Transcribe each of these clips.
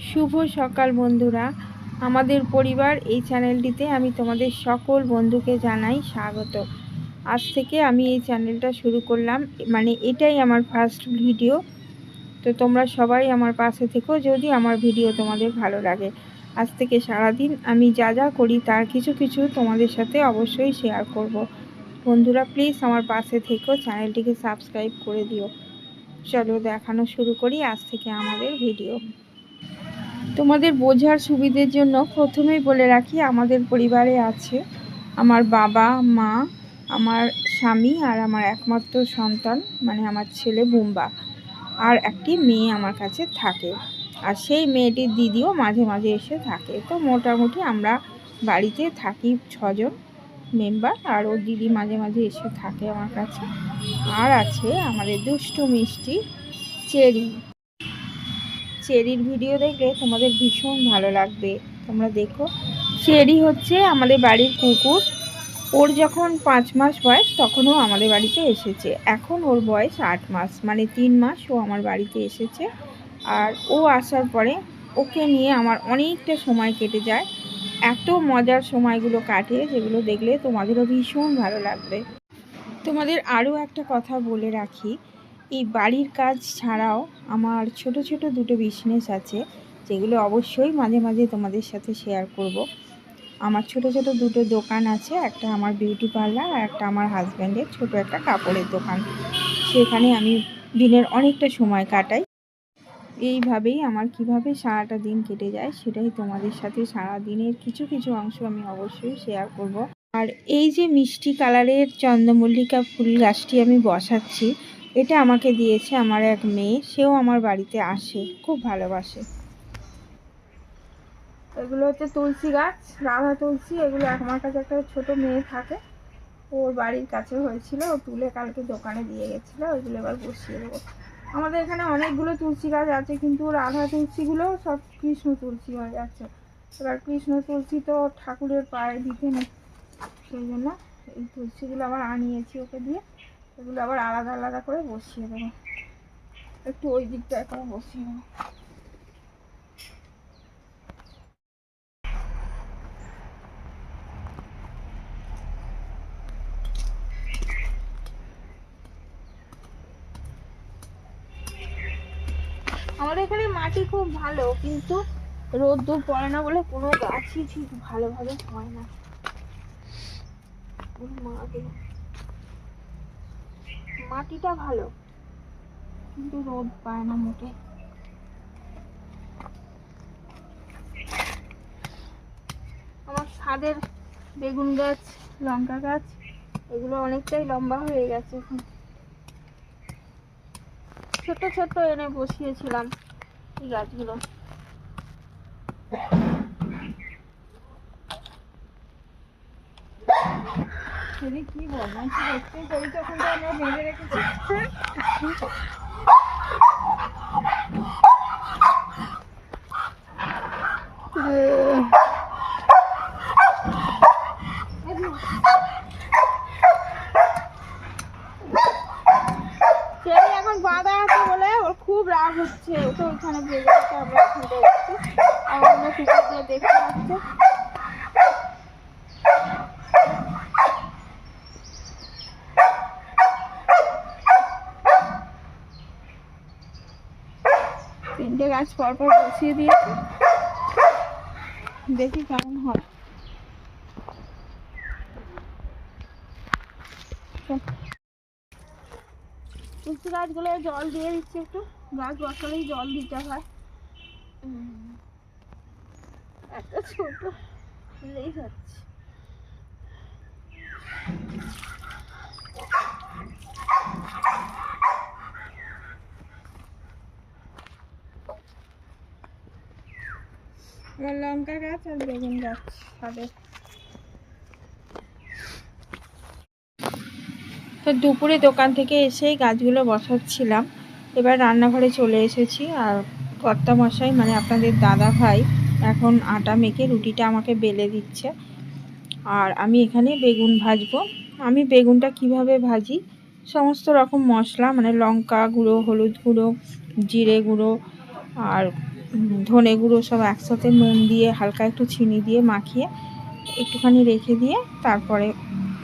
শুভ সকাল বন্ধুরা, আমাদের পরিবার এই চ্যানেলটিতে আমি তোমাদের সকল বন্ধুকে জানাই স্বাগত। আজ থেকে আমি এই চ্যানেলটা শুরু করলাম, মানে এটাই আমার ফার্স্ট ভিডিও। তো তোমরা সবাই আমার পাশে থেকো যদি আমার ভিডিও তোমাদের ভালো লাগে। আজ থেকে সারাদিন আমি যা যা করি তার কিছু কিছু তোমাদের সাথে অবশ্যই শেয়ার করব। বন্ধুরা প্লিজ আমার পাশে থেকো, চ্যানেলটিকে সাবস্ক্রাইব করে দিও। চলো দেখানো শুরু করি আজ থেকে আমাদের ভিডিও। তোমাদের বোঝার সুবিধের জন্য প্রথমেই বলে রাখি, আমাদের পরিবারে আছে আমার বাবা, মা, আমার স্বামী আর আমার একমাত্র সন্তান মানে আমার ছেলে বুম্বা, আর একটি মেয়ে আমার কাছে থাকে। আর সেই মেয়েটির দিদিও মাঝে মাঝে এসে থাকে। তো মোটামুটি আমরা বাড়িতে থাকি 6 জন মেম্বার, আর ওর দিদি মাঝে মাঝে এসে থাকে আমার কাছে। আর আছে আমাদের দুষ্টু মিষ্টি চেরি। চেরির ভিডিও দেখলে তোমাদের ভীষণ ভালো লাগবে, তোমরা দেখো। চেরি হচ্ছে আমাদের বাড়ির কুকুর। ওর যখন 5 মাস বয়স তখনও আমাদের বাড়িতে এসেছে। এখন ওর বয়স 8 মাস, মানে 3 মাস ও আমার বাড়িতে এসেছে। আর ও আসার পরে ওকে নিয়ে আমার অনেকটা সময় কেটে যায়। এত মজার সময়গুলো কাটে যেগুলো দেখলে তোমাদেরও ভীষণ ভালো লাগবে। তোমাদের আরও একটা কথা বলে রাখি, এই বাড়ির কাজ ছাড়াও আমার ছোট ছোট দুটো বিজনেস আছে, যেগুলো অবশ্যই মাঝে মাঝে তোমাদের সাথে শেয়ার করব। আমার ছোট ছোট দুটো দোকান আছে, একটা আমার বিউটি পার্লার আর একটা আমার হাজব্যান্ডের ছোট একটা কাপড়ের দোকান। সেখানে আমি দিনের অনেকটা সময় কাটাই। এইভাবেই আমার কিভাবে সারাটা দিন কেটে যায় সেটাই তোমাদের সাথে সারা দিনের কিছু কিছু অংশ আমি অবশ্যই শেয়ার করব। আর এই যে মিষ্টি কালারের চন্দ্রমল্লিকা ফুল গাছটি আমি বসাচ্ছি, এটা আমাকে দিয়েছে আমার এক মেয়ে। সেও আমার বাড়িতে আসে, খুব ভালোবাসে। এগুলো হচ্ছে তুলসী গাছ, রাধা তুলসী। এগুলো আমার কাছে একটা ছোট মেয়ে থাকে, ওর বাড়ির কাছে হয়েছিল, ও তুলে কালকে দোকানে দিয়ে গেছিলো। ওইগুলো এবার বসিয়ে দেবো। আমাদের এখানে অনেকগুলো তুলসী গাছ আছে, কিন্তু রাধা তুলসীগুলো সব কৃষ্ণ তুলসী হয়ে যাচ্ছে। এবার কৃষ্ণ তুলসী তো ঠাকুরের পায়ে দিতে নেই, সেই জন্য এই তুলসীগুলো আবার আনিয়েছি ওকে দিয়ে। এগুলো আবার আলাদা আলাদা করে বসিয়ে দেবো। একটু ওই দিকটা এখন বসিয়ে দেবো। আমাদের এখানে মাটি খুব ভালো, কিন্তু রোদ্দুর পড়ে না বলে কোনো গাছই ঠিক ভালোভাবে হয় না। মাটিটা ভালো, কিন্তু রোদ পায় না মোটে। আমার ছাদের বেগুন গাছ, লঙ্কা গাছ, এগুলো অনেকটাই লম্বা হয়ে গেছে এখন। ছোট ছোট এনে বসিয়েছিলাম এই গাছগুলো। কি বদমাইশি দেখতে করি, তখন তো আমরা বেঁধে রেখেছি। এখন বাঁধা আছে বলে ওর খুব রাগ হচ্ছে, ওকে ওইখানে ভেজে রেখে আমরা ওখানটা এসেছি। আমার অন্য কুকুরদের দেখতে পাচ্ছে। তিনটে গাছ পরপর বসিয়ে দিয়েছি, দেখি কেমন হয়। তুলসী গাছগুলো জল দিয়ে দিচ্ছি একটু, গাছ বসালেই জল দিতে হয়। একটা ছোট ফুলেই হচ্ছে। আমার লঙ্কা গাছ আর বেগুন গাছ ছাদে। তো দুপুরে দোকান থেকে এসেই গাছগুলো বসাচ্ছিলাম। এবার রান্নাঘরে চলে এসেছি, আর কর্তা মশাই মানে আপনাদের দাদা ভাই এখন আটা মেখে রুটিটা আমাকে বেলে দিচ্ছে। আর আমি এখানে বেগুন ভাজবো। আমি বেগুনটা কিভাবে ভাজি, সমস্ত রকম মশলা মানে লঙ্কা গুঁড়ো, হলুদ গুঁড়ো, জিরে গুঁড়ো আর ধনে গুঁড়ো সব একসাথে নুন দিয়ে হালকা একটু চিনি দিয়ে মাখিয়ে একটুখানি রেখে দিয়ে তারপরে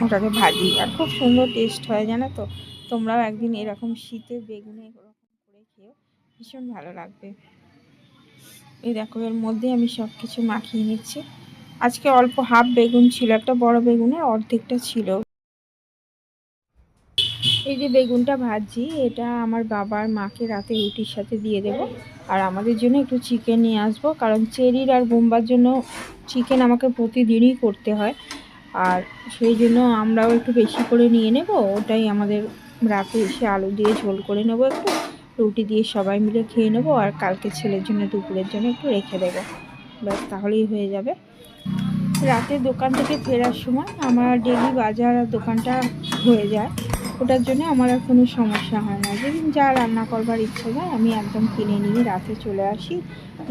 ওটাকে ভাজি, আর খুব সুন্দর টেস্ট হয় জানো তো। তোমরাও একদিন এরকম শীতে বেগুনে এরকম করে খেও, ভীষণ ভালো লাগবে। এই দেখো এর মধ্যে আমি সব কিছু মাখিয়ে নিচ্ছি। আজকে অল্প হাফ বেগুন ছিল, একটা বড় বেগুনের অর্ধেকটা ছিল। এই যে বেগুনটা ভাজি, এটা আমার বাবার মাকে রাতে রুটির সাথে দিয়ে দেব। আর আমাদের জন্য একটু চিকেন নিয়ে আসবো, কারণ চেরির আর বোম্বার জন্য চিকেন আমাকে প্রতিদিনই করতে হয়। আর সেই জন্য আমরাও একটু বেশি করে নিয়ে নেব, ওটাই আমাদের রাতে এসে আলু দিয়ে ঝোল করে নেব, একটু রুটি দিয়ে সবাই মিলে খেয়ে নেব। আর কালকে ছেলের জন্য দুপুরের জন্য একটু রেখে দেবো, ব্যাস তাহলেই হয়ে যাবে। রাতে দোকান থেকে ফেরার সময় আমার ডেলি বাজার আর দোকানটা হয়ে যায়, ওটার জন্য আমার আর কোনো সমস্যা হয় না। যেদিন যা রান্না করবার ইচ্ছা যায় আমি একদম কিনে নিয়ে রাতে চলে আসি,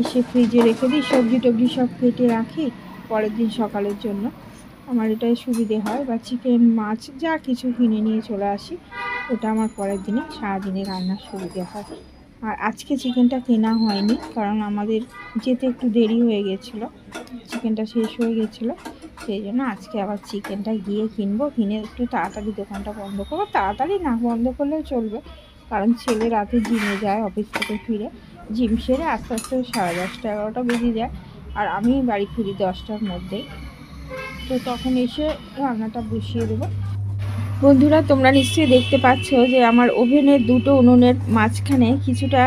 এসে ফ্রিজে রেখে দিই, সবজি টবজি সব কেটে রাখি পরের দিন সকালের জন্য। আমার এটাই সুবিধে হয়। বা চিকেন মাছ যা কিছু কিনে নিয়ে চলে আসি, ওটা আমার পরের দিনে সারাদিনে রান্নার সুবিধে হয়। আর আজকে চিকেনটা কেনা হয়নি, কারণ আমাদের যেতে একটু দেরি হয়ে গেছিলো, চিকেনটা শেষ হয়ে গেছিলো। সেই জন্য আজকে আবার চিকেনটা গিয়ে কিনবো, কিনে একটু তাড়াতাড়ি দোকানটা বন্ধ করবো। তাড়াতাড়ি না বন্ধ করলেও চলবে, কারণ ছেলে রাতে জিমে যায় অফিস থেকে ফিরে, জিম সেরে আস্তে আস্তে 10:30 11টা বেজে যায়। আর আমি বাড়ি ফিরি 10টার মধ্যেই, তো তখন এসে রান্নাটা বসিয়ে দেবো। বন্ধুরা তোমরা নিশ্চয়ই দেখতে পাচ্ছ যে আমার ওভেনের দুটো উনুনের মাঝখানে কিছুটা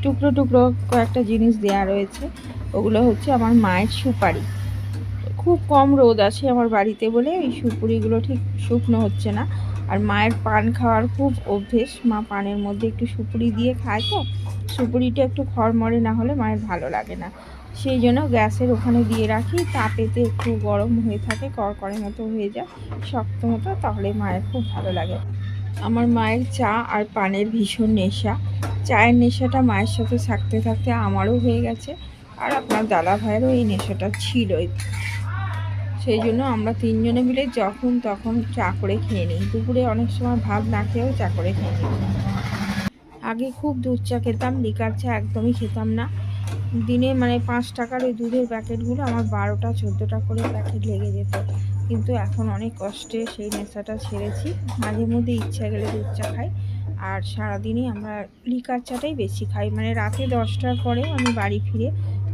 টুকরো টুকরো কয়েকটা জিনিস দেয়া রয়েছে। ওগুলো হচ্ছে আমার মায়ের সুপারি। খুব কম রোদ আছে আমার বাড়িতে বলে এই সুপুরিগুলো ঠিক শুকনো হচ্ছে না। আর মায়ের পান খাওয়ার খুব অভ্যেস, মা পানের মধ্যে একটু সুপুরি দিয়ে খায়, তো সুপুরিটা একটু খড়মড়ে না হলে মায়ের ভালো লাগে না। সেই জন্য গ্যাসের ওখানে দিয়ে রাখি, তাপেতে একটু গরম হয়ে থাকে, কড়কড়ের মতো হয়ে যায়, শক্ত মতো, তাহলে মায়ের খুব ভালো লাগে। আমার মায়ের চা আর পানের ভীষণ নেশা। চায়ের নেশাটা মায়ের সাথে থাকতে থাকতে আমারও হয়ে গেছে, আর আপনার দাদা ভাইয়েরও এই নেশাটা ছিলই। সেই জন্য আমরা তিনজনে মিলে যখন তখন চা করে খেয়ে নিই, দুপুরে অনেক সময় ভাত না খেয়েও চা করে খেয়ে নিই। আগে খুব দুধ চা খেতাম, লিকার চা একদমই খেতাম না। দিনে মানে 5 টাকার ওই দুধের প্যাকেটগুলো আমার 12টা 14টা করে প্যাকেট লেগে যেত। কিন্তু এখন অনেক কষ্টে সেই নেশাটা ছেড়েছি, মাঝে মধ্যে ইচ্ছা গেলে দুধ চা খাই। আর সারাদিনই আমরা লিকার চাটাই বেশি খাই, মানে রাতে 10টার পরে আমি বাড়ি ফিরে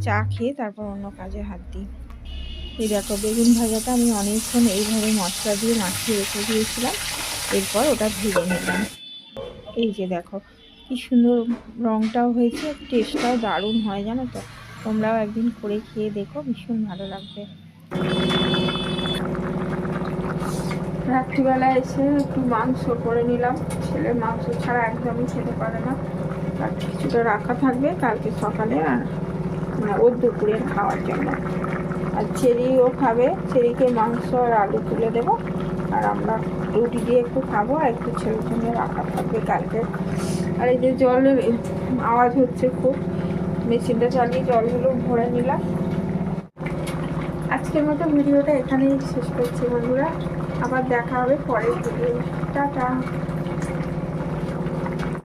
চা খেয়ে তারপর অন্য কাজে হাত দিই। এই দেখো বেগুন ভাজাটা আমি অনেকক্ষণ এইভাবে মশলা দিয়ে মাখিয়ে রেখে দিয়েছিলাম, এরপর ওটা ভেজে নিলাম। এই যে দেখো কি সুন্দর রঙটাও হয়েছে, টেস্টটাও দারুণ হয় জানো তো। তোমরাও একদিন করে খেয়ে দেখো, ভীষণ ভালো লাগবে। রাত্রিবেলা এসে একটু মাংস করে নিলাম, ছেলে মাংস ছাড়া একদমই খেতে পারে না। আর কিছুটা রাখা থাকবে কালকে সকালে, আর ওর দুপুরের খাওয়ার জন্য। আর চেরিও খাবে, চেরিকে মাংস আর আলু তুলে দেবো, আর আমরা রুটি দিয়ে একটু খাবো, আর একটু ছেলের জন্য রাখা থাকবে কালকে। আর এই যে জলের আওয়াজ হচ্ছে খুব, মেশিনটা চালিয়ে জলগুলো ভরে নিলাম। আজকের মতো ভিডিওটা এখানেই শেষ করছি বন্ধুরা, আবার দেখা হবে পরের ভিডিও। টাটা।